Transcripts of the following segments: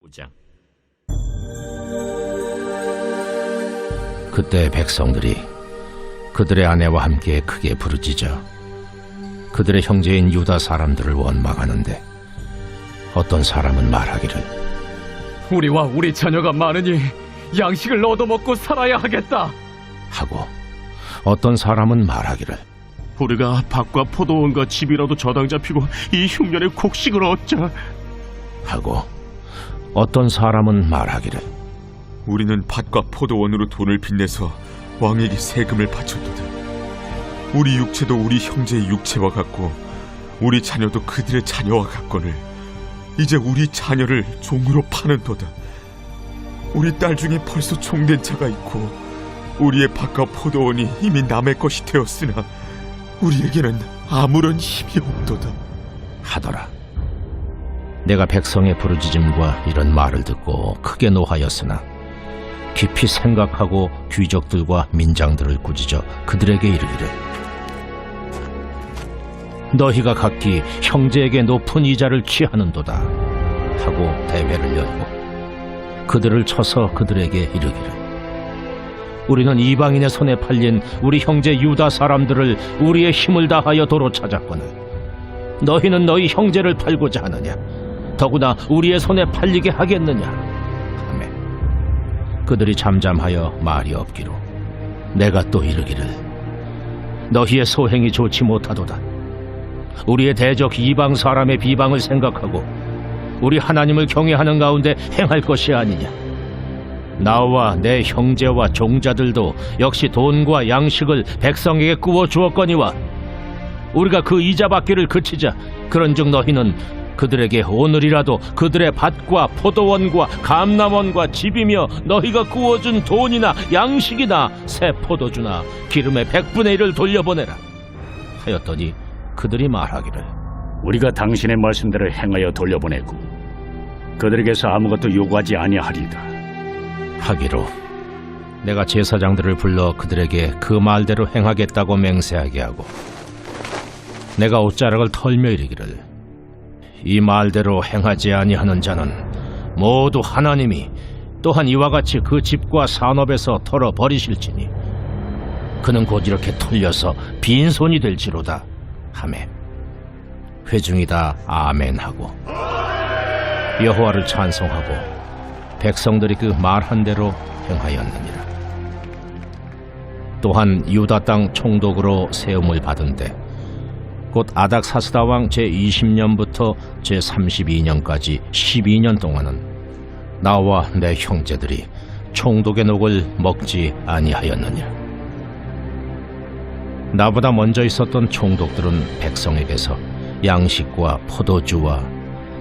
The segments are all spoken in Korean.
9장. 그때 백성들이 그들의 아내와 함께 크게 부르짖어 그들의 형제인 유다 사람들을 원망하는데 어떤 사람은 말하기를 우리와 우리 자녀가 많으니 양식을 얻어먹고 살아야 하겠다 하고 어떤 사람은 말하기를 우리가 밭과 포도원과 집이라도 저당 잡히고 이 흉년에 곡식을 얻자 하고 어떤 사람은 말하기를 우리는 밭과 포도원으로 돈을 빚내서 왕에게 세금을 바쳤도다. 우리 육체도 우리 형제의 육체와 같고 우리 자녀도 그들의 자녀와 같거늘 이제 우리 자녀를 종으로 파는도다. 우리 딸 중에 벌써 종된 자가 있고 우리의 밭과 포도원이 이미 남의 것이 되었으나 우리에게는 아무런 힘이 없도다 하더라. 내가 백성의 부르짖음과 이런 말을 듣고 크게 노하였으나 깊이 생각하고 귀족들과 민장들을 꾸짖어 그들에게 이르기를 너희가 각기 형제에게 높은 이자를 취하는도다 하고 대회를 열고 그들을 쳐서 그들에게 이르기를 우리는 이방인의 손에 팔린 우리 형제 유다 사람들을 우리의 힘을 다하여 도로 찾았거늘 너희는 너희 형제를 팔고자 하느냐 더구나 우리의 손에 팔리게 하겠느냐 하매 그들이 잠잠하여 말이 없기로 내가 또 이르기를 너희의 소행이 좋지 못하도다. 우리의 대적 이방 사람의 비방을 생각하고 우리 하나님을 경외하는 가운데 행할 것이 아니냐. 나와 내 형제와 종자들도 역시 돈과 양식을 백성에게 꾸어 주었거니와 우리가 그 이자 받기를 그치자 그런즉 너희는 그들에게 오늘이라도 그들의 밭과 포도원과 감람원과 집이며 너희가 구워준 돈이나 양식이나 새 포도주나 기름의 100분의 1을 돌려보내라 하였더니 그들이 말하기를 우리가 당신의 말씀대로 행하여 돌려보내고 그들에게서 아무것도 요구하지 아니하리이다 하기로 내가 제사장들을 불러 그들에게 그 말대로 행하겠다고 맹세하게 하고 내가 옷자락을 털며 이르기를 이 말대로 행하지 아니하는 자는 모두 하나님이 또한 이와 같이 그 집과 산업에서 털어버리실지니 그는 곧 이렇게 털려서 빈손이 될지로다 하매 회중이 다 아멘하고 여호와를 찬송하고 백성들이 그 말한 대로 행하였느니라. 또한 유다 땅 총독으로 세움을 받은데 곧 아닥사스다 왕 제20년부터 제32년까지 12년 동안은 나와 내 형제들이 총독의 녹을 먹지 아니하였느냐. 나보다 먼저 있었던 총독들은 백성에게서 양식과 포도주와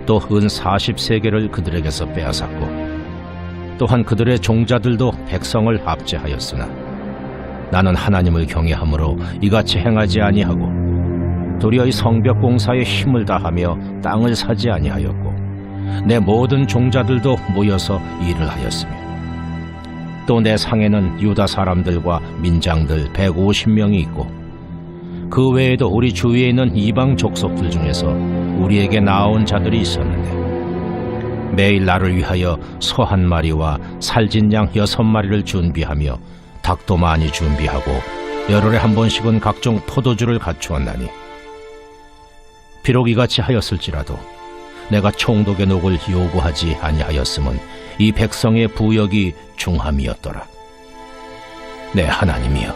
또 은 40세겔을 그들에게서 빼앗았고 또한 그들의 종자들도 백성을 압제하였으나 나는 하나님을 경외함으로 이같이 행하지 아니하고 도리어 이 성벽 공사에 힘을 다하며 땅을 사지 아니하였고 내 모든 종자들도 모여서 일을 하였으며 또 내 상에는 유다 사람들과 민장들 150명이 있고 그 외에도 우리 주위에 있는 이방 족속들 중에서 우리에게 나온 자들이 있었는데 매일 나를 위하여 소 1마리와 살진 양 6마리를 준비하며 닭도 많이 준비하고 열흘에 한 번씩은 각종 포도주를 갖추었나니 비록 이같이 하였을지라도 내가 총독의 녹을 요구하지 아니하였음은 이 백성의 부역이 중함이었더라. 내 하나님이여,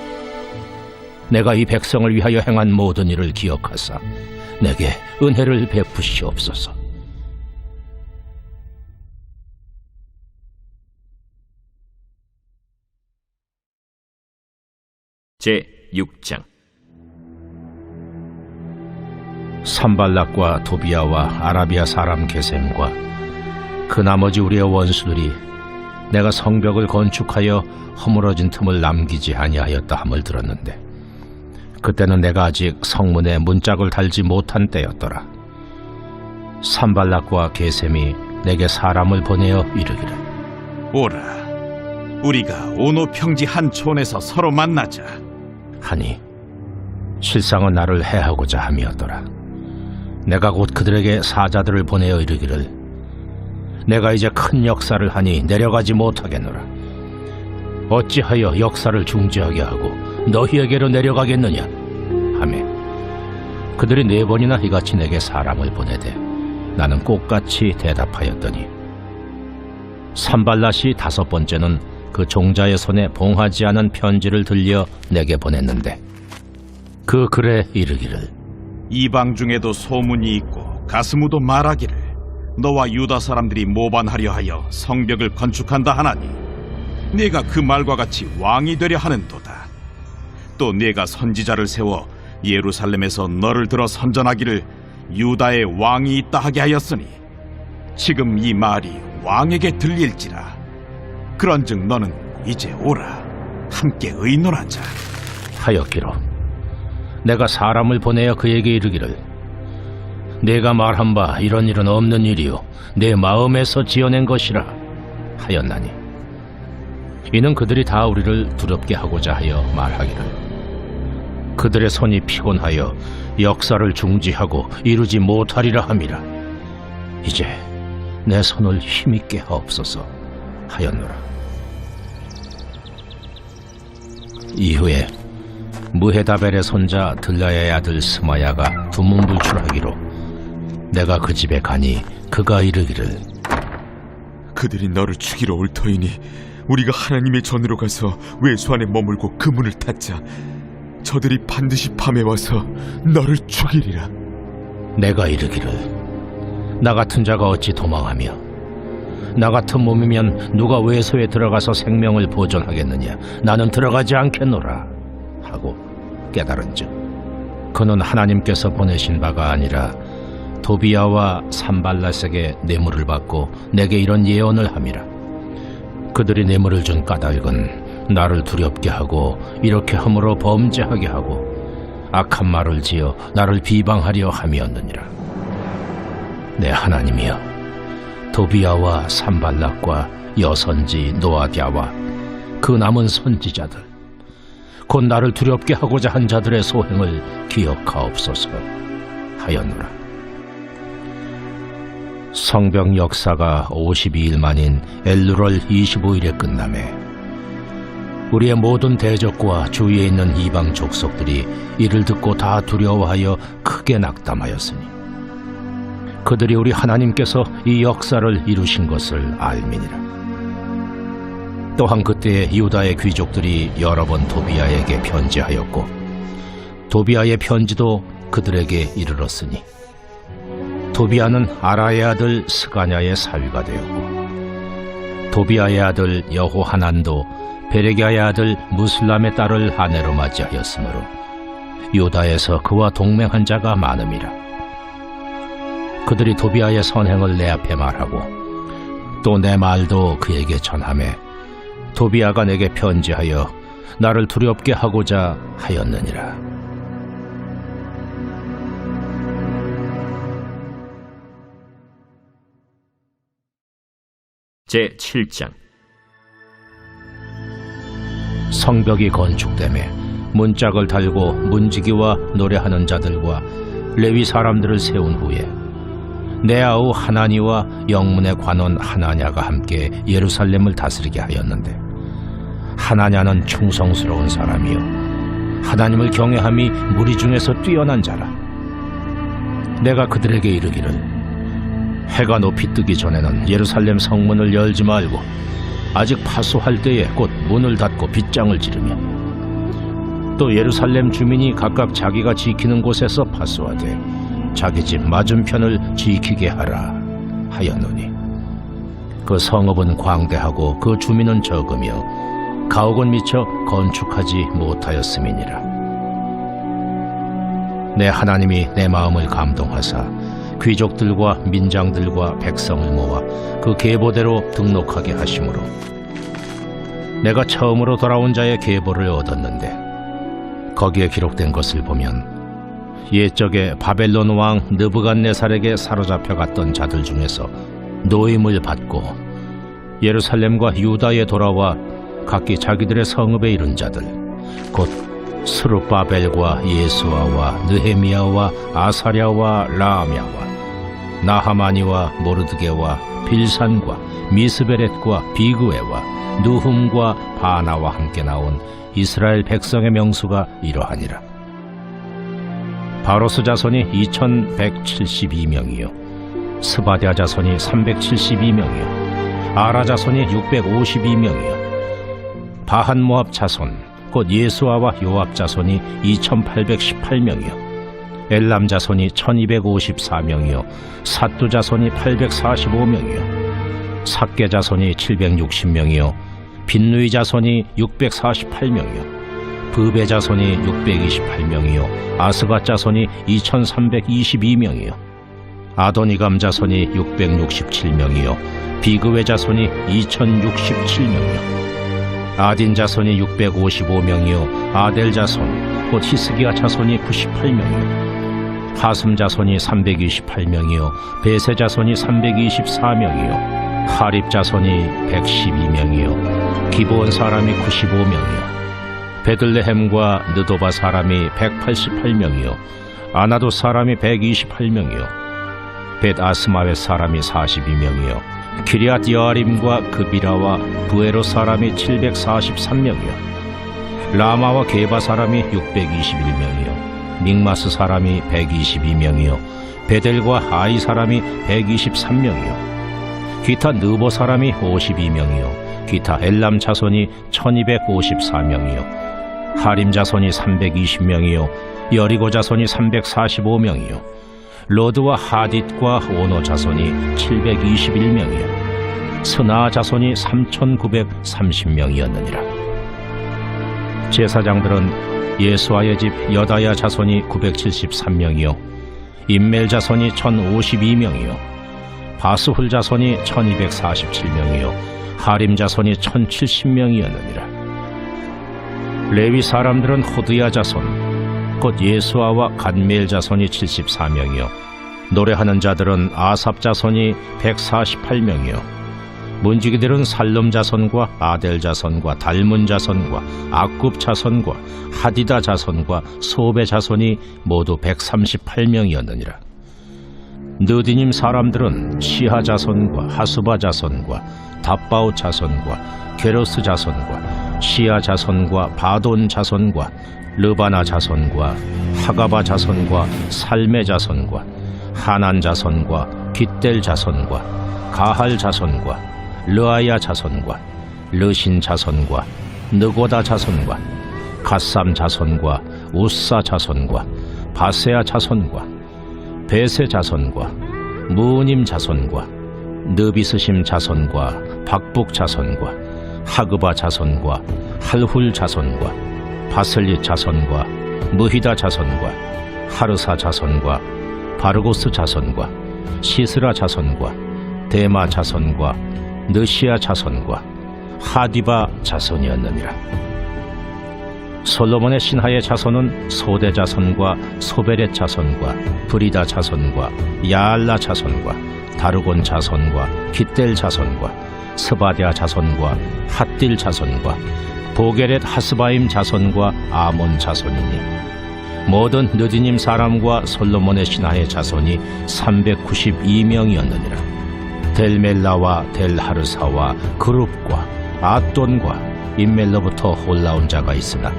내가 이 백성을 위하여 행한 모든 일을 기억하사 내게 은혜를 베푸시옵소서. 제6장. 산발락과 도비아와 아라비아 사람 게셈과 그 나머지 우리의 원수들이 내가 성벽을 건축하여 허물어진 틈을 남기지 아니하였다 함을 들었는데 그때는 내가 아직 성문에 문짝을 달지 못한 때였더라. 산발락과 게셈이 내게 사람을 보내어 이르기를 오라, 우리가 오노 평지 한 촌에서 서로 만나자 하니 실상은 나를 해하고자 함이었더라. 내가 곧 그들에게 사자들을 보내어 이르기를 내가 이제 큰 역사를 하니 내려가지 못하겠노라. 어찌하여 역사를 중지하게 하고 너희에게로 내려가겠느냐 하매 그들이 4번이나 이같이 내게 사람을 보내되 나는 똑같이 대답하였더니 산발랏이 5번째는 그 종자의 손에 봉하지 않은 편지를 들려 내게 보냈는데 그 글에 이르기를 이방 중에도 소문이 있고 가스무도 말하기를 너와 유다 사람들이 모반하려 하여 성벽을 건축한다 하나니 네가 그 말과 같이 왕이 되려 하는도다. 또 네가 선지자를 세워 예루살렘에서 너를 들어 선전하기를 유다의 왕이 있다 하게 하였으니 지금 이 말이 왕에게 들릴지라. 그런즉 너는 이제 오라. 함께 의논하자. 하였기로 내가 사람을 보내어 그에게 이르기를 내가 말한 바 이런 일은 없는 일이요 내 마음에서 지어낸 것이라 하였나니 이는 그들이 다 우리를 두렵게 하고자 하여 말하기를 그들의 손이 피곤하여 역사를 중지하고 이루지 못하리라 함이라. 이제 내 손을 힘있게 하옵소서 하였노라. 이후에 무헤다벨의 손자 들라야의 아들 스마야가 두문불출하기로 내가 그 집에 가니 그가 이르기를 그들이 너를 죽이러 올 터이니 우리가 하나님의 전으로 가서 외수 안에 머물고 그 문을 닫자. 저들이 반드시 밤에 와서 너를 죽이리라. 내가 이르기를 나 같은 자가 어찌 도망하며 나 같은 몸이면 누가 외소에 들어가서 생명을 보존하겠느냐. 나는 들어가지 않겠노라 하고 깨달은즉 그는 하나님께서 보내신 바가 아니라 도비야와 산발랏에게 뇌물을 받고 내게 이런 예언을 함이라. 그들이 뇌물을 준 까닭은 나를 두렵게 하고 이렇게 함으로 범죄하게 하고 악한 말을 지어 나를 비방하려 함이었느니라. 내 하나님이여, 도비야와 산발랏과 여선지 노아디아와 그 남은 선지자들 곧 나를 두렵게 하고자 한 자들의 소행을 기억하옵소서 하였노라. 성벽 역사가 52일 만인 엘루럴 25일에 끝나매 우리의 모든 대적과 주위에 있는 이방 족속들이 이를 듣고 다 두려워하여 크게 낙담하였으니 그들이 우리 하나님께서 이 역사를 이루신 것을 알미니라. 또한 그때에 유다의 귀족들이 여러 번 도비야에게 편지하였고 도비야의 편지도 그들에게 이르렀으니 도비야는 아라의 아들 스가냐의 사위가 되었고 도비야의 아들 여호하난도 베레기야의 아들 무슬람의 딸을 아내로 맞이하였으므로 유다에서 그와 동맹한 자가 많음이라. 그들이 도비야의 선행을 내 앞에 말하고 또 내 말도 그에게 전하매 도비야가 내게 편지하여 나를 두렵게 하고자 하였느니라. 제7장 성벽이 건축되매 문짝을 달고 문지기와 노래하는 자들과 레위 사람들을 세운 후에 내 아우 하나니와 영문의 관원 하나냐가 함께 예루살렘을 다스리게 하였는데 하나냐는 충성스러운 사람이요 하나님을 경외함이 무리 중에서 뛰어난 자라. 내가 그들에게 이르기를 해가 높이 뜨기 전에는 예루살렘 성문을 열지 말고 아직 파수할 때에 곧 문을 닫고 빗장을 지르며 또 예루살렘 주민이 각각 자기가 지키는 곳에서 파수하되 자기 집 맞은편을 지키게 하라 하였노니 그 성읍은 광대하고 그 주민은 적으며 가옥은 미처 건축하지 못하였음이니라. 내 하나님이 내 마음을 감동하사 귀족들과 민장들과 백성을 모아 그 계보대로 등록하게 하심으로 내가 처음으로 돌아온 자의 계보를 얻었는데 거기에 기록된 것을 보면 옛적에 바벨론 왕 느부갓네살에게 사로잡혀 갔던 자들 중에서 노임을 받고 예루살렘과 유다에 돌아와 각기 자기들의 성읍에 이른 자들 곧 스룹바벨과 예수아와 느헤미야와 아사랴와 라암야와 나하마니와 모르드게와 빌산과 미스베렛과 비그웨와 누훔과 바나와 함께 나온 이스라엘 백성의 명수가 이러하니라. 바로스 자손이 2172명이요 스바랴 자손이 372명이요 아라 자손이 652명이요 바한 모압 자손 곧 예수아와 요압 자손이 2818명이요 엘람 자손이 1254명이요 삿두 자손이 845명이요 삭게 자손이 760명이요 빈누이 자손이 648명이요 브베 자손이 628명이요 아스가 자손이 2322명이요 아도니감 자손이 667명이요 비그웨 자손이 2067명이요 아딘 자손이 655명이요 아델 자손 곧 히스기야 자손이 98명이요 하슴 자손이 328명이요 베세 자손이 324명이요 하립 자손이 112명이요 기브온 사람이 95명이요 베들레헴과 느도바 사람이 188명이요 아나도 사람이 128명이요 벳아스마웻 사람이 42명이요 기리앗 여아림과 그비라와 부에로 사람이 743명이요 라마와 게바 사람이 621명이요 믹마스 사람이 122명이요 베델과 아이 사람이 123명이요 기타 느보 사람이 52명이요 기타 엘람 자손이 1254명이요 하림 자손이 320명이요 여리고 자손이 345명이요 로드와 하딧과 오노 자손이 721명이요 스나 자손이 3930명이었느니라. 제사장들은 예수아의 집 여다야 자손이 973명이요 임멜 자손이 1052명이요 바스훌 자손이 1247명이요 하림 자손이 1070명이었느니라. 레위 사람들은 호드야 자손 곧 예수아와 간미엘 자손이 74명이요 노래하는 자들은 아삽 자손이 148명이요 문지기들은 살름 자손과 아델 자손과 달문 자손과 악굽 자손과 하디다 자손과 소베 자손이 모두 138명이었느니라. 느디님 사람들은 시하 자손과 하수바 자손과 답바오 자손과 게로스 자손과 시야 자손과 바돈 자손과 르바나 자손과 하가바 자손과 살메 자손과 하난 자손과 깃델 자손과 가할 자손과 르아야 자손과 르신 자손과 느고다 자손과 갓삼 자손과 우사 자손과 바세아 자손과 베세 자손과 무님 자손과 느비스심 자손과 박북 자손과 하그바 자손과 할훌 자손과 바슬리 자손과 무히다 자손과 하르사 자손과 바르고스 자손과 시스라 자손과 데마 자손과 느시아 자손과 하디바 자손이었느니라. 솔로몬의 신하의 자손은 소대 자손과 소베렛 자손과 브리다 자손과 야알라 자손과 다르곤 자손과 깃델 자손과 스바랴 자손과 핫딜 자손과 보게렛 하스바임 자손과 아몬 자손이니 모든 느디님 사람과 솔로몬의 신하의 자손이 392명이었느니라. 델멜라와 델하르사와 그룹과 아돈과 임멜로부터 올라온 자가 있으나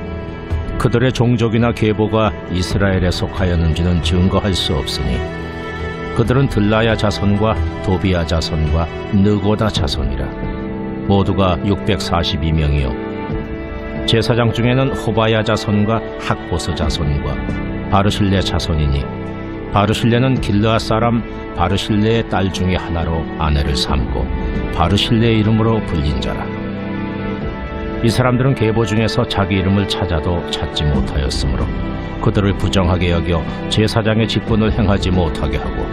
그들의 종족이나 계보가 이스라엘에 속하였는지는 증거할 수 없으니 그들은 들라야 자손과 도비야 자손과 느고다 자손이라. 모두가 642명이요 제사장 중에는 호바야 자손과 학보스 자손과 바르실레 자손이니 바르실레는 길르앗 사람 바르실레의 딸 중에 하나로 아내를 삼고 바르실레의 이름으로 불린 자라. 이 사람들은 계보 중에서 자기 이름을 찾아도 찾지 못하였으므로 그들을 부정하게 여겨 제사장의 직분을 행하지 못하게 하고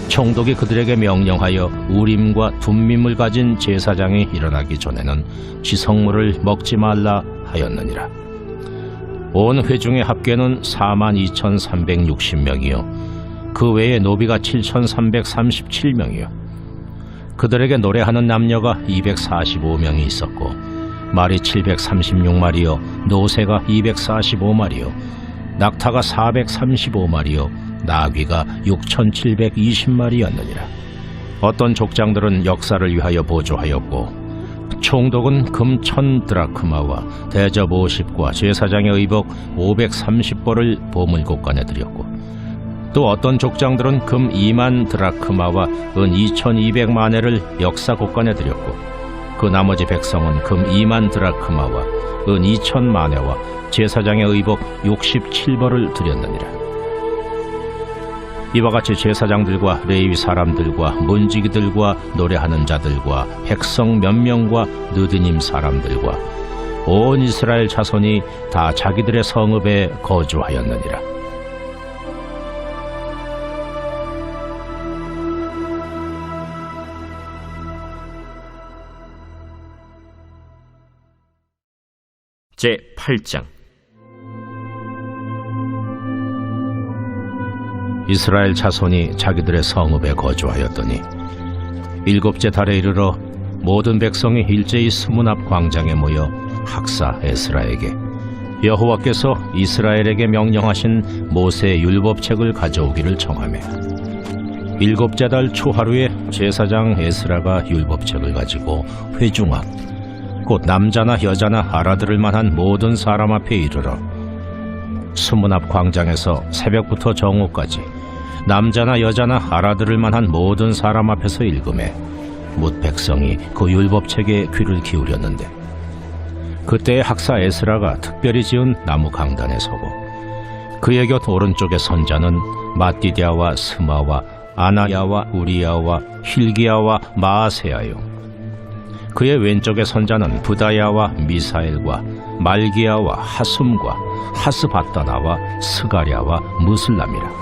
총독이 그들에게 명령하여 우림과 둠밈을 가진 제사장이 일어나기 전에는 지성물을 먹지 말라 하였느니라. 온 회중의 합계는 42,360명이요 그 외에 노비가 7,337명이요 그들에게 노래하는 남녀가 245명이 있었고 말이 736마리요 노새가 245마리요 낙타가 435마리요 나귀가 6,720마리였느니라. 어떤 족장들은 역사를 위하여 보조하였고 총독은 금 1,000드라크마와 대접 50과 제사장의 의복 530벌을 보물곳간에 드렸고 또 어떤 족장들은 금 2만 드라크마와 은 2,200만회를 역사곳간에 드렸고 그 나머지 백성은 금 2만 드라크마와 은 2,000만회와 제사장의 의복 67벌을 드렸느니라. 이와 같이 제사장들과 레위 사람들과 문지기들과 노래하는 자들과 백성 몇 명과 느드님 사람들과 온 이스라엘 자손이 다 자기들의 성읍에 거주하였느니라. 제8장 이스라엘 자손이 자기들의 성읍에 거주하였더니 일곱째 달에 이르러 모든 백성이 일제히 수문 앞 광장에 모여 학사 에스라에게 여호와께서 이스라엘에게 명령하신 모세의 율법책을 가져오기를 청하매 일곱째 달 초하루에 제사장 에스라가 율법책을 가지고 회중 앞 곧 남자나 여자나 알아들을 만한 모든 사람 앞에 이르러 수문 앞 광장에서 새벽부터 정오까지 남자나 여자나 알아들을 만한 모든 사람 앞에서 읽음에 뭇 백성이 그 율법책에 귀를 기울였는데 그때의 학사 에스라가 특별히 지은 나무 강단에 서고 그의 곁 오른쪽의 선자는 마띠디아와 스마와 아나야와 우리야와 힐기야와 마아세야요 그의 왼쪽의 선자는 부다야와 미사엘과 말기야와 하숨과 하스바다나와 스가랴와 무슬람이라.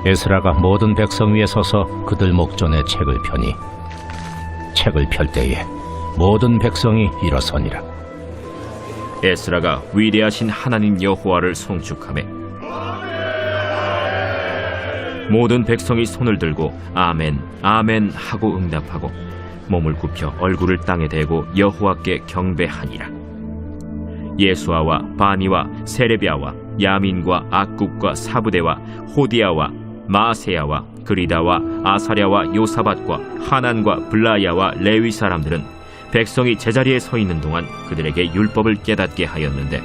에스라가 모든 백성 위에 서서 그들 목전에 책을 펴니 책을 펼 때에 모든 백성이 일어서니라. 에스라가 위대하신 하나님 여호와를 송축하매 모든 백성이 손을 들고 아멘 아멘 하고 응답하고 몸을 굽혀 얼굴을 땅에 대고 여호와께 경배하니라. 예수아와 바니와 세레비아와 야민과 악굽과 사부대와 호디아와 마세야와 그리다와 아사랴와 요사밧과 하난과 블라야와 레위 사람들은 백성이 제자리에 서 있는 동안 그들에게 율법을 깨닫게 하였는데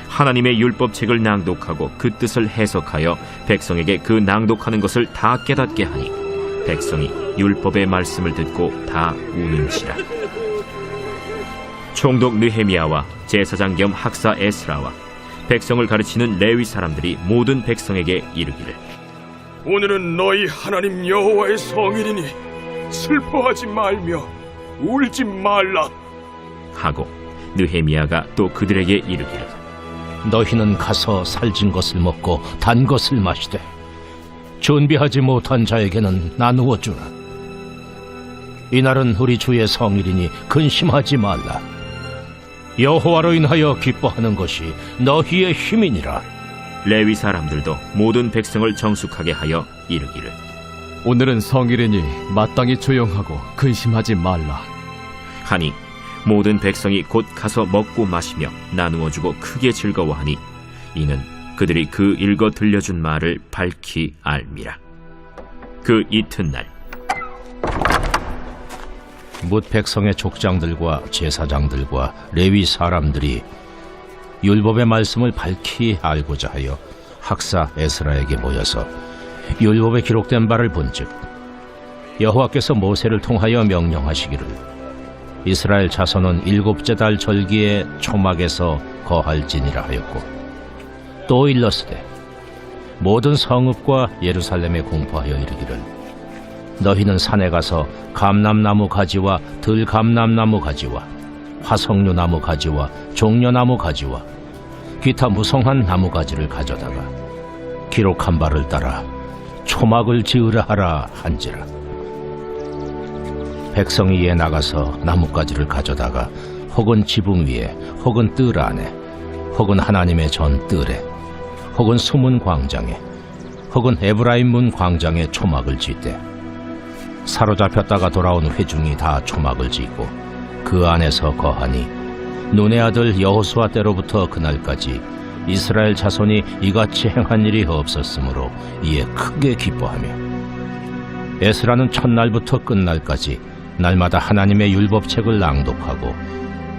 하나님의 율법책을 낭독하고 그 뜻을 해석하여 백성에게 그 낭독하는 것을 다 깨닫게 하니 백성이 율법의 말씀을 듣고 다 우는지라. 총독 느헤미야와 제사장 겸 학사 에스라와 백성을 가르치는 레위 사람들이 모든 백성에게 이르기를 오늘은 너희 하나님 여호와의 성일이니 슬퍼하지 말며 울지 말라 하고 느헤미야가 또 그들에게 이르기를 너희는 가서 살진 것을 먹고 단 것을 마시되 준비하지 못한 자에게는 나누어 주라. 이날은 우리 주의 성일이니 근심하지 말라. 여호와로 인하여 기뻐하는 것이 너희의 힘이니라. 레위 사람들도 모든 백성을 정숙하게 하여 이르기를 오늘은 성일이니 마땅히 조용하고 근심하지 말라 하니 모든 백성이 곧 가서 먹고 마시며 나누어 주고 크게 즐거워하니 이는 그들이 그 읽어 들려준 말을 밝히 알미라. 그 이튿날 뭇 백성의 족장들과 제사장들과 레위 사람들이 율법의 말씀을 밝히 알고자 하여 학사 에스라에게 모여서 율법에 기록된 바를 본즉 여호와께서 모세를 통하여 명령하시기를 이스라엘 자손은 일곱째 달 절기에 초막에서 거할지니라 하였고 또 일렀으되 모든 성읍과 예루살렘에 공포하여 이르기를 너희는 산에 가서 감람나무 가지와 들감람나무 가지와 화석류나무 가지와 종려나무 가지와 기타 무성한 나무 가지를 가져다가 기록한 바를 따라 초막을 지으라 하라 한지라. 백성이 이에 나가서 나뭇가지를 가져다가 혹은 지붕 위에 혹은 뜰 안에 혹은 하나님의 전 뜰에 혹은 수문 광장에 혹은 에브라임 문 광장에 초막을 짓되 사로잡혔다가 돌아온 회중이 다 초막을 짓고 그 안에서 거하니 눈의 아들 여호수아 때로부터 그날까지 이스라엘 자손이 이같이 행한 일이 없었으므로 이에 크게 기뻐하며 에스라는 첫날부터 끝날까지 날마다 하나님의 율법책을 낭독하고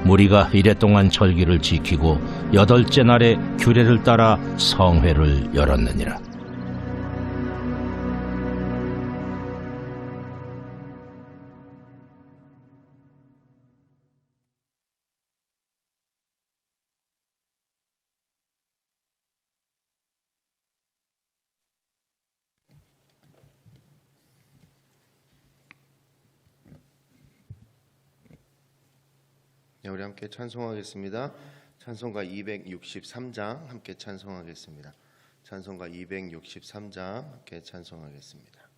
무리가 이레 동안 절기를 지키고 8째 날에 규례를 따라 성회를 열었느니라. 네, 우리 함께 찬송하겠습니다. 찬송가 263장 함께 찬송하겠습니다. 찬송가 263장 함께 찬송하겠습니다.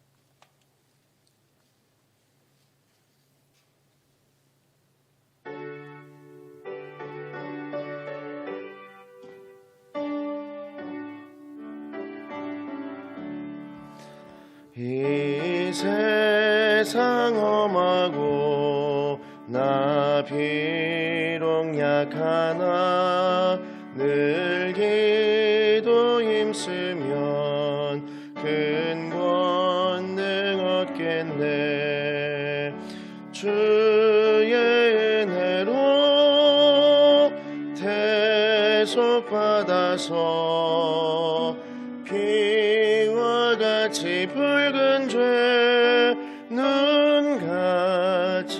이 세상 험하고 나 비록 약하나 늘 기도 힘쓰면 큰 권능 얻겠네. 주의 은혜로 대속받아서 피와 같이 붉은 죄 눈같이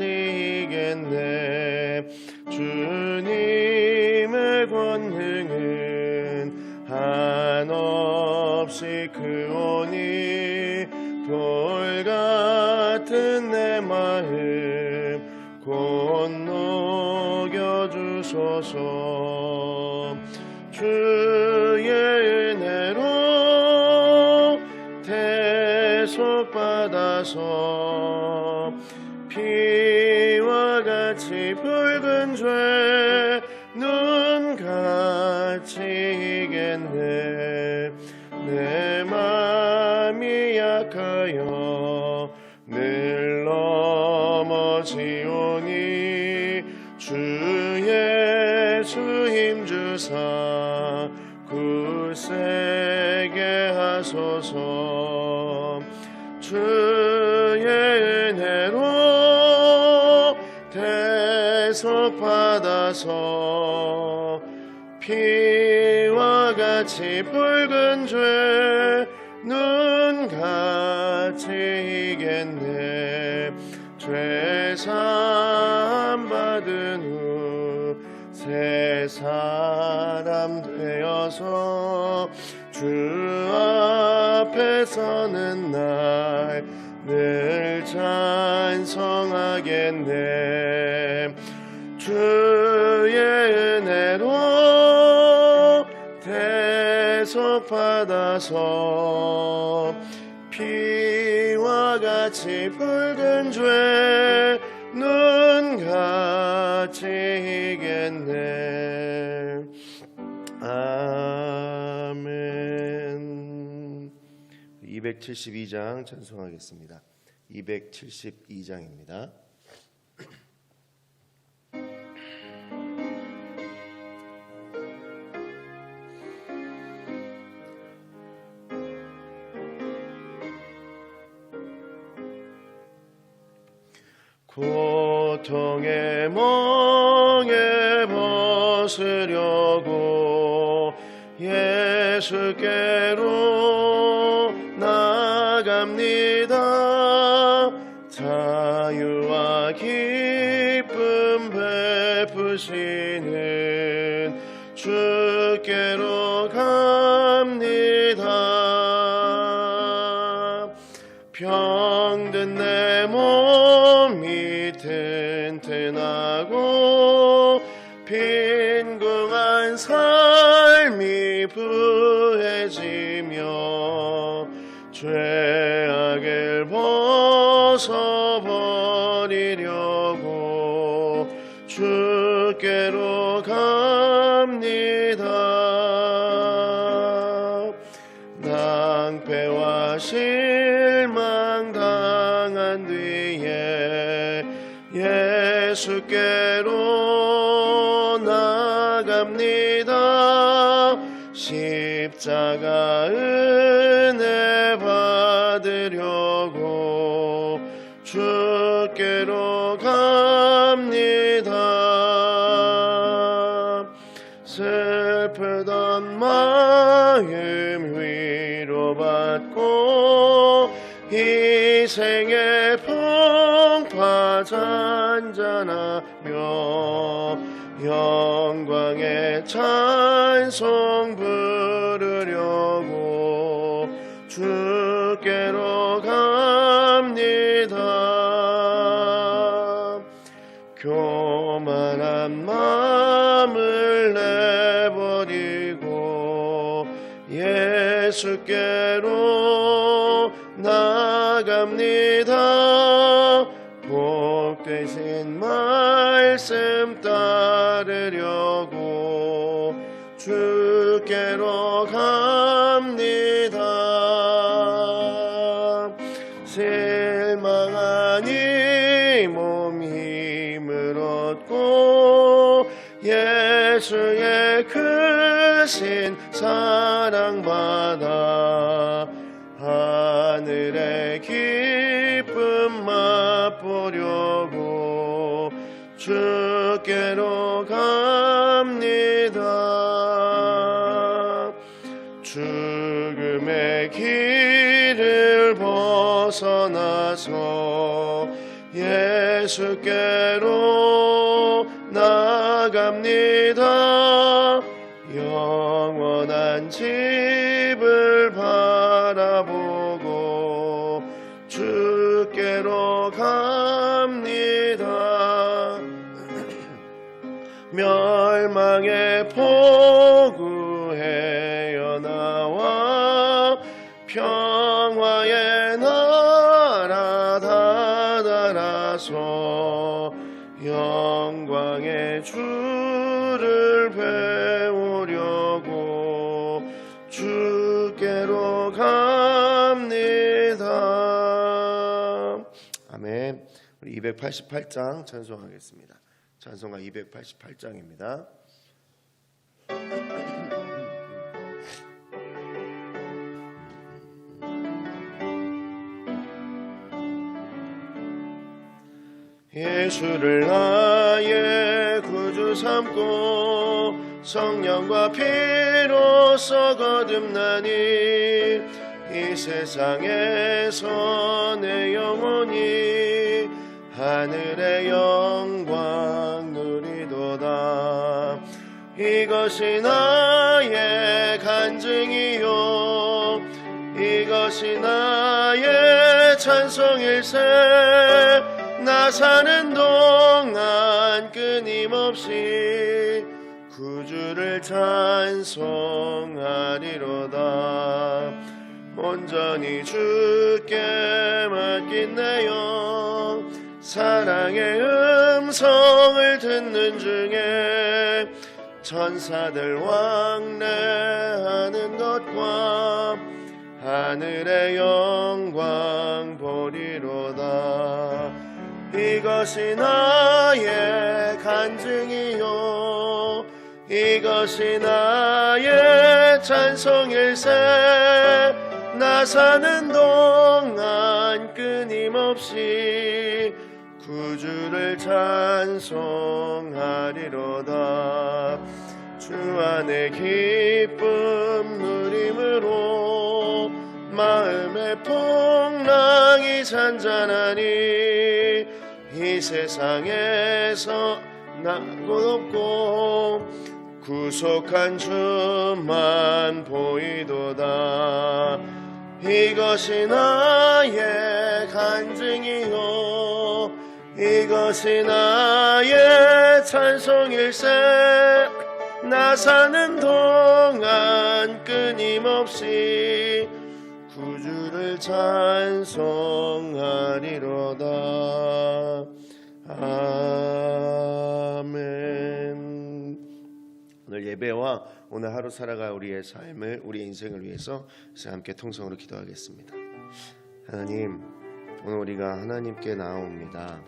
이겠네. 주님의 권능은 한없이 크오니 돌 같은 내 마음 곧 녹여주소서. 주의 은혜로 대속받아서 피와 같이 붉은 죄 눈같이 이겠네. 내 맘이 약하여 늘 넘어지오니 주 예수 힘주사 굳세게 하소서. 주의 은혜로 대속받아서 피와 같이 붉은 죄 눈같이 이겠네. 죄사함 받은 후 새 사람 되어서 주 앞에 서는 날 늘 찬송하겠네. 주의 은혜로 대속받아서 피와 같이 붉은 죄 눈같이 이겠네. 아멘. 272장 찬송하겠습니다. 272장입니다. 고통의 멍에 벗으려고 예수께로 나갑니다. 자유와 기쁨 베푸시는 주께로 갑니다. 병든 내 몸이 튼튼하고 빈궁한 삶이 부해지며 죄악을 벗어버리려고 주께로 갑니다. 낭패와 실망 당한 뒤에 예수께로 나갑니다. 십자가 은혜 받으려고 주께로 갑니다. 슬프던 마음 위로받고 희생의 풍파 잔잔하며 영광의 찬송 부르려고 주께로 갑니다. 교만한 마음을 내버리고 예수께로 나갑니다. 복되신 말씀 따르려고 주께로 갑니다. 실망한 이 몸 힘을 얻고 예수의 크신 사랑받아 하늘의 기쁨 맛보려고 주께로 갑니다. 죽음의 길을 벗어나서 예수께로 나갑니다. 영원한 집을 바라보고 주께로 갑니다. 멸망의 포구에 나와 평화의 나라 다다라서 영광의 주를 배우려고 주께로 갑니다. 아멘. 우리 288장 찬송하겠습니다. 찬송가 288장입니다. 예수를 나의 구주 삼고 성령과 피로써 거듭나니 이 세상에서 내 영혼이 하늘의 영광 누리도다. 이것이 나의 간증이요 이것이 나의 찬송일세. 나 사는 동안 끊임없이 구주를 찬송하리로다. 온전히 주께 맡긴 내 영 사랑의 음성을 듣는 중에 천사들 왕래하는 것과 하늘의 영광 보리로다. 이것이 나의 간증이요 이것이 나의 찬송일세. 나 사는 동안 끊임없이 구주를 찬송하리로다. 주 안에 기쁨 누림으로 마음의 풍랑이 잔잔하니 이 세상에서 나곳 없고 구속한 주만 보이도다. 이것이 나의 간증이요 이것이 나의 찬송일세. 나 사는 동안 끊임없이 구주를 찬송하리로다. 아멘. 오늘 예배와 오늘 하루 살아갈 우리의 삶을 우리의 인생을 위해서 함께 통성으로 기도하겠습니다. 하나님, 오늘 우리가 하나님께 나아옵니다.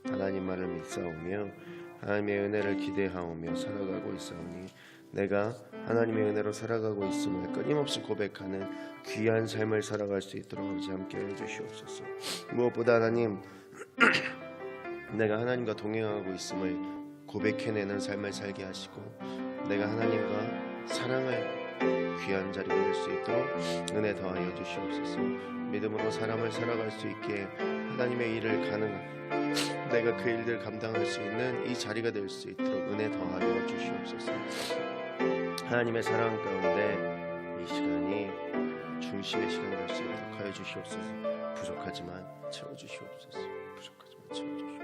하나님 말을 믿사오며 하나님의 은혜를 기대하오며 살아가고 있사오니 내가 하나님의 은혜로 살아가고 있음을 끊임없이 고백하는 귀한 삶을 살아갈 수 있도록 아버지 함께 해주시옵소서. 무엇보다 하나님 내가 하나님과 동행하고 있음을 고백해내는 삶을 살게 하시고 내가 하나님과 사랑할 귀한 자리가 될 수 있도록 은혜 더하여 주시옵소서. 믿음으로 사람을 살아갈 수 있게 하나님의 일을 가능한 내가 그 일들을 감당할 수 있는 이 자리가 될 수 있도록 은혜 더하여 주시옵소서. 하나님의 사랑 가운데 이 시간이 중심의 시간이 될 수 있도록 하여 주시옵소서. 부족하지만 채워주시옵소서. 부족하지만 채워주시옵소서.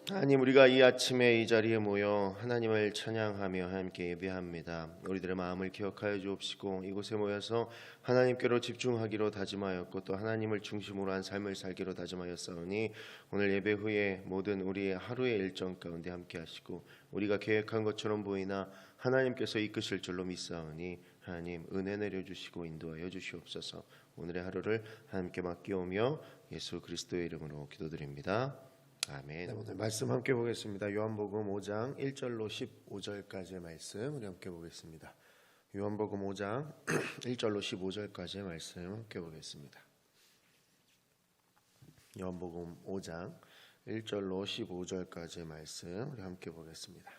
하나님, 우리가 이 아침에 이 자리에 모여 하나님을 찬양하며 하나님께 예배합니다. 우리들의 마음을 기억하여 주옵시고 이곳에 모여서 하나님께로 집중하기로 다짐하였고 또 하나님을 중심으로 한 삶을 살기로 다짐하였사오니 오늘 예배 후에 모든 우리의 하루의 일정 가운데 함께 하시고 우리가 계획한 것처럼 보이나 하나님께서 이끄실 줄로 믿사오니 하나님 은혜 내려주시고 인도하여 주시옵소서. 오늘의 하루를 하나님께 맡기오며 예수 그리스도의 이름으로 기도드립니다. 아멘. 오늘 말씀 함께 보겠습니다. 요한복음 5장 1절로 15절까지의 말씀 우리 함께 보겠습니다. 요한복음 5장 1절로 15절까지의 말씀 함께 보겠습니다. 요한복음 5장 1절로 15절까지의 말씀 우리 함께 보겠습니다.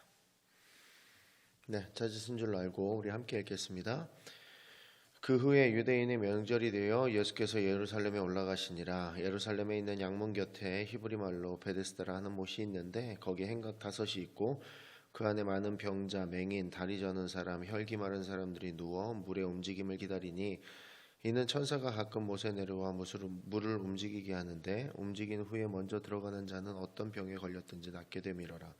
네, 찾으신 줄 알고 우리 함께 읽겠습니다. 그 후에 유대인의 명절이 되어 예수께서 예루살렘에 올라가시니라. 예루살렘에 있는 양문 곁에 히브리 말로 베데스다라 하는 못이 있는데 거기에 행각 5이 있고 그 안에 많은 병자, 맹인, 다리 저는 사람, 혈기 마른 사람들이 누워 물의 움직임을 기다리니 이는 천사가 가끔 못에 내려와 물을 움직이게 하는데 움직인 후에 먼저 들어가는 자는 어떤 병에 걸렸든지 낫게 되밀어라.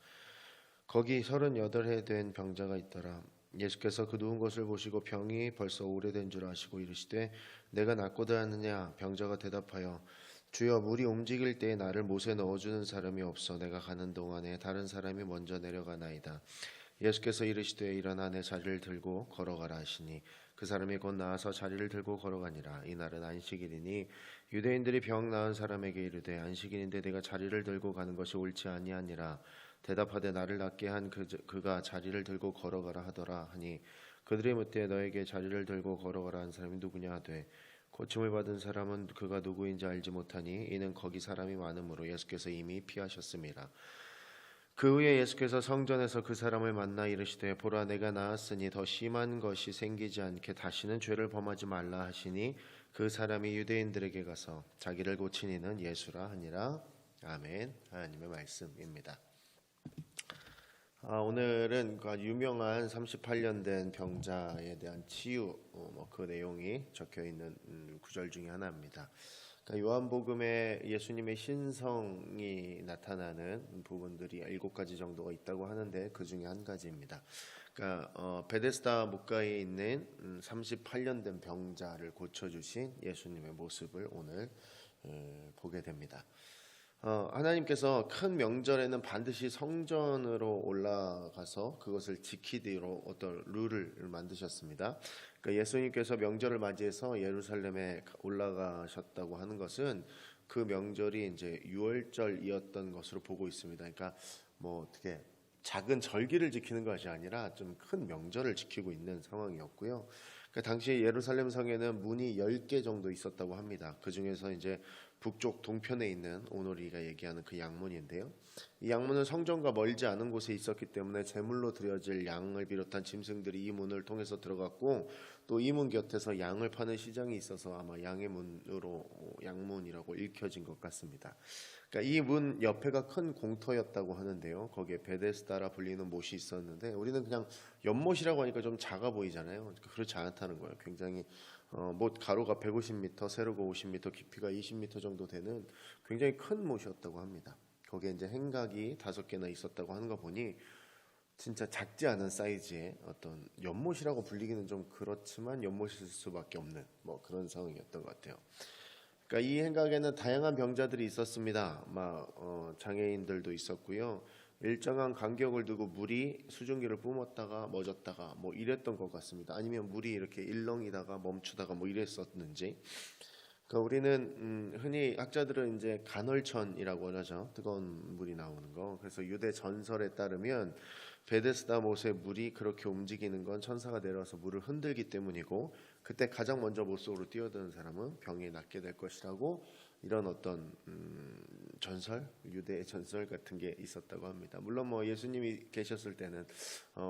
거기 38해 된 병자가 있더라. 예수께서 그 누운 것을 보시고 병이 벌써 오래된 줄 아시고 이르시되 내가 낫고자 하느냐? 병자가 대답하여 주여 물이 움직일 때에 나를 못에 넣어주는 사람이 없어 내가 가는 동안에 다른 사람이 먼저 내려가나이다. 예수께서 이르시되 일어나 내 자리를 들고 걸어가라 하시니 그 사람이 곧 나와서 자리를 들고 걸어가니라. 이날은 안식일이니 유대인들이 병 나은 사람에게 이르되 안식일인데 내가 자리를 들고 가는 것이 옳지 아니하니라. 대답하되 나를 낫게 한 그가 자리를 들고 걸어가라 하더라 하니 그들이 묻되 너에게 자리를 들고 걸어가라 한 사람이 누구냐 하되 고침을 받은 사람은 그가 누구인지 알지 못하니 이는 거기 사람이 많으므로 예수께서 이미 피하셨음이라. 그 후에 예수께서 성전에서 그 사람을 만나 이르시되 보라 내가 나았으니 더 심한 것이 생기지 않게 다시는 죄를 범하지 말라 하시니 그 사람이 유대인들에게 가서 자기를 고친 이는 예수라 하니라. 아멘. 하나님의 말씀입니다. 오늘은 그 유명한 38년 된 병자에 대한 치유 그 내용이 적혀 있는 구절 중에 하나입니다. 그러니까 요한복음에 예수님의 신성이 나타나는 부분들이 7가지 정도가 있다고 하는데 그 중에 한 가지입니다. 그러니까 베데스다 물가에 있는 38년 된 병자를 고쳐주신 예수님의 모습을 오늘 보게 됩니다. 하나님께서 큰 명절에는 반드시 성전으로 올라가서 그것을 지키기로 어떤 룰을 만드셨습니다. 그러니까 예수님께서 명절을 맞이해서 예루살렘에 올라가셨다고 하는 것은 그 명절이 이제 유월절이었던 것으로 보고 있습니다. 그러니까 뭐 어떻게 작은 절기를 지키는 것이 아니라 좀 큰 명절을 지키고 있는 상황이었고요. 그러니까 당시 예루살렘 성에는 문이 10개 정도 있었다고 합니다. 그 중에서 이제 북쪽 동편에 있는 오늘 우리가 얘기하는 그 양문인데요. 이 양문은 성전과 멀지 않은 곳에 있었기 때문에 제물로 드려질 양을 비롯한 짐승들이 이 문을 통해서 들어갔고 또 이 문 곁에서 양을 파는 시장이 있어서 아마 양의 문으로 양문이라고 읽혀진 것 같습니다. 그러니까 이 문 옆에가 큰 공터였다고 하는데요. 거기에 베데스다라 불리는 못이 있었는데 우리는 그냥 연못이라고 하니까 좀 작아 보이잖아요. 그렇지 않다는 거예요. 굉장히 못 가로가 150m, 세로가 50m, 깊이가 20m 정도 되는 굉장히 큰 못이었다고 합니다. 거기에 이제 행각이 5개나 있었다고 하는 거 보니 진짜 작지 않은 사이즈의 어떤 연못이라고 불리기는 좀 그렇지만 연못일 수밖에 없는 뭐 그런 상황이었던 것 같아요. 그러니까 이 행각에는 다양한 병자들이 있었습니다. 장애인들도 있었고요. 일정한 간격을 두고 물이 수증기를 뿜었다가 멎었다가 뭐 이랬던 것 같습니다. 아니면 물이 이렇게 일렁이다가 멈추다가 뭐 이랬었는지. 그러니까 우리는 흔히 학자들은 이제 간헐천이라고 하죠. 뜨거운 물이 나오는 거. 그래서 유대 전설에 따르면 베데스다 못의 물이 그렇게 움직이는 건 천사가 내려와서 물을 흔들기 때문이고, 그때 가장 먼저 못속으로 뛰어드는 사람은 병이 낫게 될 것이라고, 이런 어떤 전설, 유대의 전설 같은 게 있었다고 합니다. 물론 뭐 예수님이 계셨을 때는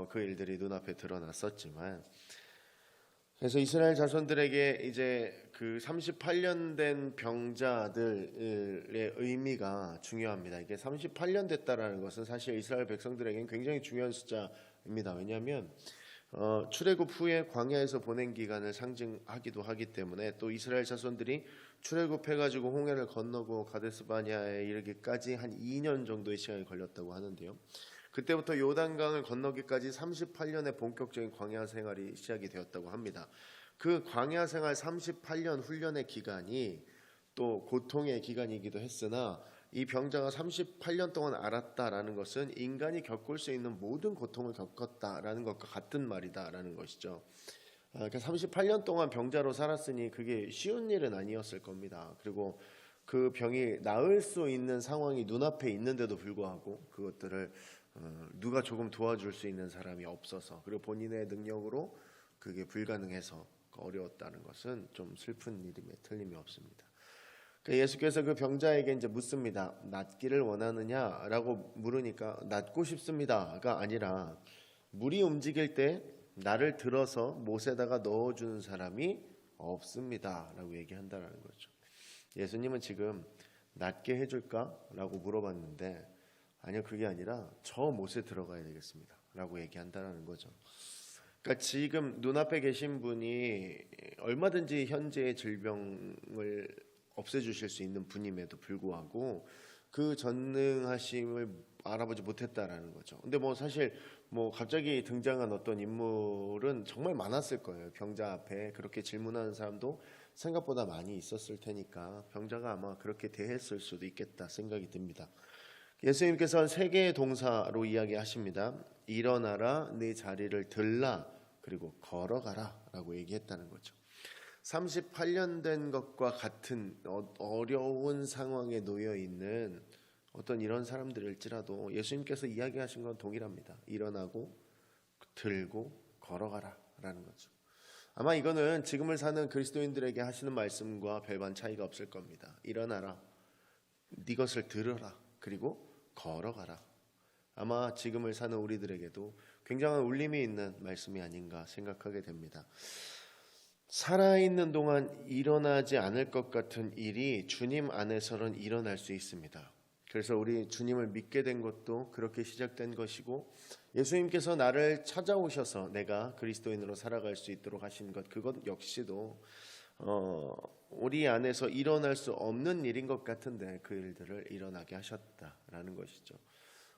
그 일들이 눈앞에 드러났었지만, 그래서 이스라엘 자손들에게 이제 그 38년 된 병자들의 의미가 중요합니다. 이게 38년 됐다라는 것은 사실 이스라엘 백성들에게는 굉장히 중요한 숫자입니다. 왜냐하면 출애굽 후에 광야에서 보낸 기간을 상징하기도 하기 때문에, 또 이스라엘 자손들이 출애굽해가지고 홍해를 건너고 가데스바냐에 이르기까지 한 2년 정도의 시간이 걸렸다고 하는데요. 그때부터 요단강을 건너기까지 38년의 본격적인 광야 생활이 시작이 되었다고 합니다. 그 광야 생활 38년 훈련의 기간이 또 고통의 기간이기도 했으나, 이 병자가 38년 동안 알았다라는 것은 인간이 겪을 수 있는 모든 고통을 겪었다라는 것과 같은 말이다라는 것이죠. 그러니까 38년 동안 병자로 살았으니 그게 쉬운 일은 아니었을 겁니다. 그리고 그 병이 나을 수 있는 상황이 눈앞에 있는데도 불구하고 그것들을 누가 조금 도와줄 수 있는 사람이 없어서, 그리고 본인의 능력으로 그게 불가능해서 어려웠다는 것은 좀 슬픈 일임에 틀림이 없습니다. 그러니까 예수께서 그 병자에게 이제 묻습니다. 낫기를 원하느냐라고 물으니까 낫고 싶습니다가 아니라, 물이 움직일 때 나를 들어서 못에다가 넣어주는 사람이 없습니다라고 얘기한다라는 거죠. 예수님은 지금 낫게 해줄까라고 물어봤는데, 아니요, 그게 아니라 저 못에 들어가야 되겠습니다 라고 얘기한다는 거죠. 그러니까 지금 눈앞에 계신 분이 얼마든지 현재의 질병을 없애주실 수 있는 분임에도 불구하고 그 전능하심을 알아보지 못했다라는 거죠. 근데 뭐 사실 뭐 갑자기 등장한 어떤 인물은 정말 많았을 거예요. 병자 앞에 그렇게 질문하는 사람도 생각보다 많이 있었을 테니까 병자가 아마 그렇게 대했을 수도 있겠다 생각이 듭니다. 예수님께서 세 개의 동사로 이야기하십니다. 일어나라, 네 자리를 들라, 그리고 걸어가라 라고 얘기했다는 거죠. 38년 된 것과 같은 어려운 상황에 놓여 있는 어떤 이런 사람들일지라도 예수님께서 이야기하신 건 동일합니다. 일어나고 들고 걸어가라 라는 거죠. 아마 이거는 지금을 사는 그리스도인들에게 하시는 말씀과 별반 차이가 없을 겁니다. 일어나라, 네 것을 들어라, 그리고 걸어가라. 아마 지금을 사는 우리들에게도 굉장한 울림이 있는 말씀이 아닌가 생각하게 됩니다. 살아있는 동안 일어나지 않을 것 같은 일이 주님 안에서는 일어날 수 있습니다. 그래서 우리 주님을 믿게 된 것도 그렇게 시작된 것이고, 예수님께서 나를 찾아오셔서 내가 그리스도인으로 살아갈 수 있도록 하신 것, 그것 역시도 우리 안에서 일어날 수 없는 일인 것 같은데 그 일들을 일어나게 하셨다라는 것이죠.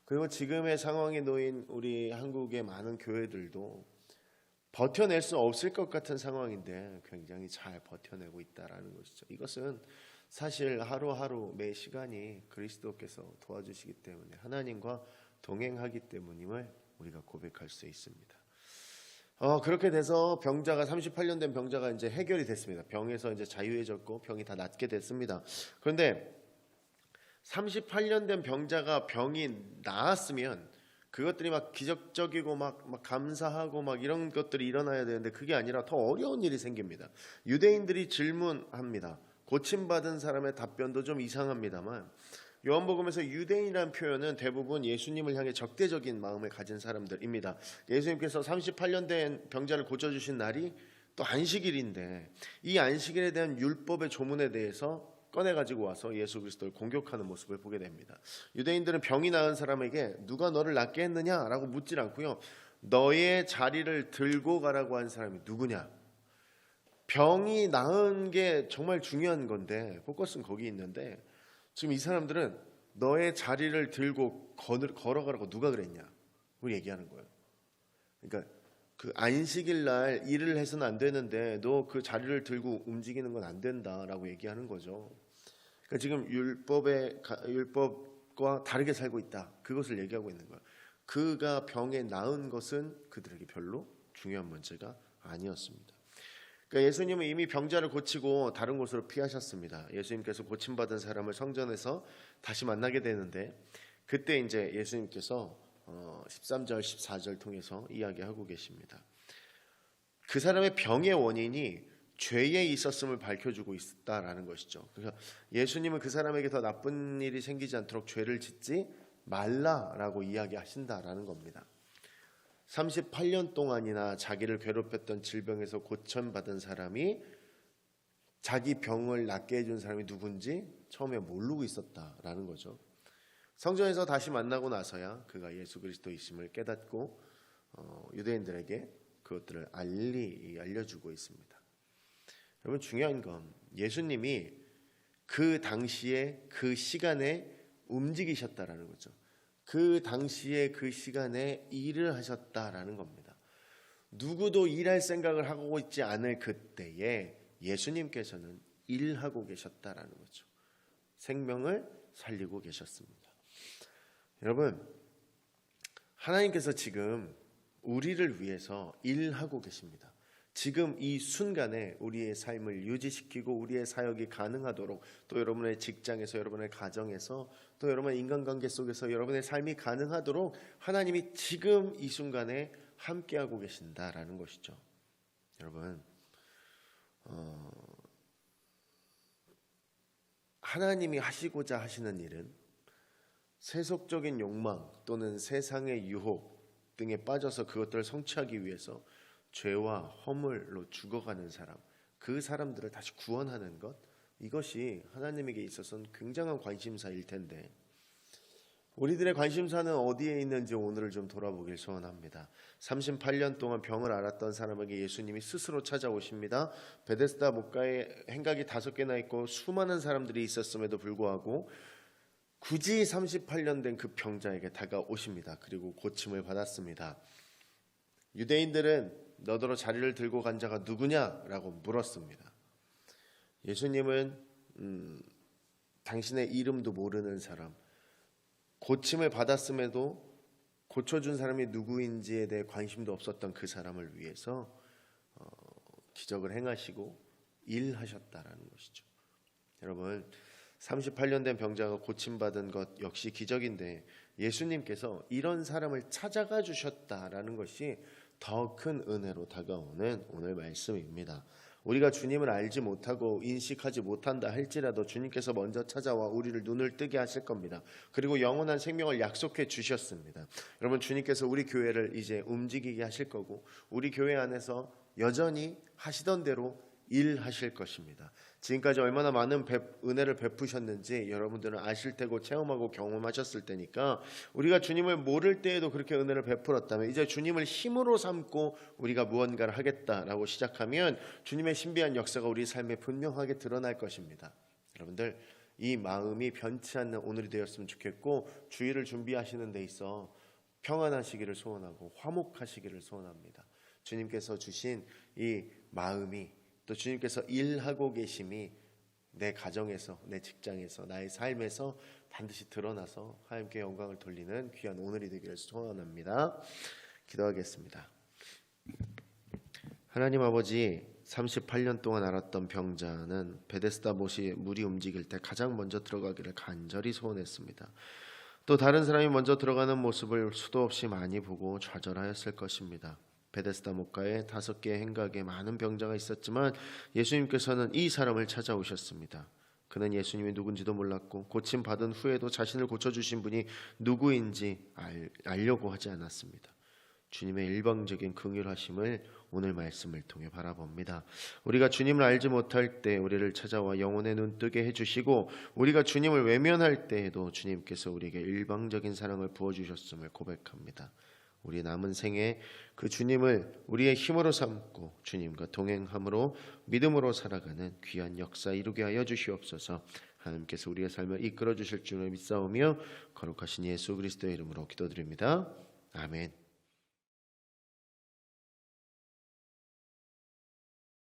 그리고 지금의 상황에 놓인 우리 한국의 많은 교회들도 버텨낼 수 없을 것 같은 상황인데 굉장히 잘 버텨내고 있다라는 것이죠. 이것은 사실 하루하루 매 시간이 그리스도께서 도와주시기 때문에, 하나님과 동행하기 때문임을 우리가 고백할 수 있습니다. 그렇게 돼서 병자가 38년 된 병자가 이제 해결이 됐습니다. 병에서 이제 자유해졌고 병이 다 낫게 됐습니다. 그런데 38년 된 병자가 병이 나았으면 그것들이 막 기적적이고 막 감사하고 막 이런 것들이 일어나야 되는데, 그게 아니라 더 어려운 일이 생깁니다. 유대인들이 질문합니다. 고침받은 사람의 답변도 좀 이상합니다만, 요한복음에서 유대인이라는 표현은 대부분 예수님을 향해 적대적인 마음을 가진 사람들입니다. 예수님께서 38년 된 병자를 고쳐주신 날이 또 안식일인데, 이 안식일에 대한 율법의 조문에 대해서 꺼내가지고 와서 예수 그리스도를 공격하는 모습을 보게 됩니다. 유대인들은 병이 나은 사람에게 누가 너를 낫게 했느냐라고 묻질 않고요, 너의 자리를 들고 가라고 한 사람이 누구냐, 병이 나은 게 정말 중요한 건데 포커스는 거기 있는데, 지금 이 사람들은 너의 자리를 들고 걸어가라고 누가 그랬냐 그 얘기하는 거예요. 그러니까 그 안식일 날 일을 해서는 안 되는데 너 그 자리를 들고 움직이는 건 안 된다라고 얘기하는 거죠. 그러니까 지금 율법과 다르게 살고 있다, 그것을 얘기하고 있는 거예요. 그가 병에 나은 것은 그들에게 별로 중요한 문제가 아니었습니다. 그러니까 예수님은 이미 병자를 고치고 다른 곳으로 피하셨습니다. 예수님께서 고침받은 사람을 성전에서 다시 만나게 되는데 그때 이제 예수님께서 13절, 14절 통해서 이야기하고 계십니다. 그 사람의 병의 원인이 죄에 있었음을 밝혀주고 있다라는 것이죠. 그래서 예수님은 그 사람에게 더 나쁜 일이 생기지 않도록 죄를 짓지 말라라고 이야기하신다라는 겁니다. 38년 동안이나 자기를 괴롭혔던 질병에서 고침받은 사람이 자기 병을 낫게 해준 사람이 누군지 처음에 모르고 있었다라는 거죠. 성전에서 다시 만나고 나서야 그가 예수 그리스도이심을 깨닫고 유대인들에게 그것들을 알려주고 있습니다. 여러분 중요한 건 예수님이 그 당시에 그 시간에 움직이셨다라는 거죠. 그 당시에 그 시간에 일을 하셨다라는 겁니다. 누구도 일할 생각을 하고 있지 않을 그때에 예수님께서는 일하고 계셨다라는 거죠. 생명을 살리고 계셨습니다. 여러분, 하나님께서 지금 우리를 위해서 일하고 계십니다. 지금 이 순간에 우리의 삶을 유지시키고 우리의 사역이 가능하도록 또 여러분의 직장에서 여러분의 가정에서 또 여러분의 인간관계 속에서 여러분의 삶이 가능하도록 하나님이 지금 이 순간에 함께하고 계신다라는 것이죠. 여러분 하나님이 하시고자 하시는 일은 세속적인 욕망 또는 세상의 유혹 등에 빠져서 그것들을 성취하기 위해서 죄와 허물로 죽어가는 사람, 그 사람들을 다시 구원하는 것, 이것이 하나님에게 있어서는 굉장한 관심사일 텐데 우리들의 관심사는 어디에 있는지 오늘을 좀 돌아보길 소원합니다. 38년 동안 병을 앓았던 사람에게 예수님이 스스로 찾아오십니다. 베데스다 목가에 행각이 5개나 있고 수많은 사람들이 있었음에도 불구하고 굳이 38년 된 그 병자에게 다가오십니다. 그리고 고침을 받았습니다. 유대인들은 너더러 자리를 들고 간 자가 누구냐라고 물었습니다. 예수님은 당신의 이름도 모르는 사람, 고침을 받았음에도 고쳐준 사람이 누구인지에 대해 관심도 없었던 그 사람을 위해서 기적을 행하시고 일하셨다라는 것이죠. 여러분 38년 된 병자가 고침받은 것 역시 기적인데 예수님께서 이런 사람을 찾아가 주셨다라는 것이 더 큰 은혜로 다가오는 오늘 말씀입니다. 우리가 주님을 알지 못하고 인식하지 못한다 할지라도 주님께서 먼저 찾아와 우리를 눈을 뜨게 하실 겁니다. 그리고 영원한 생명을 약속해 주셨습니다. 여러분 주님께서 우리 교회를 이제 움직이게 하실 거고 우리 교회 안에서 여전히 하시던 대로 일하실 것입니다. 지금까지 얼마나 많은 은혜를 베푸셨는지 여러분들은 아실 테고 체험하고 경험하셨을 테니까 우리가 주님을 모를 때에도 그렇게 은혜를 베풀었다면 이제 주님을 힘으로 삼고 우리가 무언가를 하겠다라고 시작하면 주님의 신비한 역사가 우리 삶에 분명하게 드러날 것입니다. 여러분들 이 마음이 변치 않는 오늘이 되었으면 좋겠고 주일을 준비하시는 데 있어 평안하시기를 소원하고 화목하시기를 소원합니다. 주님께서 주신 이 마음이 또 주님께서 일하고 계심이 내 가정에서 내 직장에서 나의 삶에서 반드시 드러나서 하나님께 영광을 돌리는 귀한 오늘이 되기를 소원합니다. 기도하겠습니다. 하나님 아버지 38년 동안 앓았던 병자는 베데스다 물이 움직일 때 가장 먼저 들어가기를 간절히 소원했습니다. 또 다른 사람이 먼저 들어가는 모습을 수도 없이 많이 보고 좌절하였을 것입니다. 베데스다 목가에 5개의 행각에 많은 병자가 있었지만 예수님께서는 이 사람을 찾아오셨습니다. 그는 예수님이 누군지도 몰랐고 고침 받은 후에도 자신을 고쳐주신 분이 누구인지 알려고 하지 않았습니다. 주님의 일방적인 긍휼하심을 오늘 말씀을 통해 바라봅니다. 우리가 주님을 알지 못할 때 우리를 찾아와 영혼의 눈 뜨게 해주시고 우리가 주님을 외면할 때에도 주님께서 우리에게 일방적인 사랑을 부어주셨음을 고백합니다. 우리 남은 생에 그 주님을 우리의 힘으로 삼고 주님과 동행함으로 믿음으로 살아가는 귀한 역사 이루게 하여 주시옵소서. 하나님께서 우리의 삶을 이끌어 주실 줄을 믿사오며 거룩하신 예수 그리스도의 이름으로 기도드립니다. 아멘.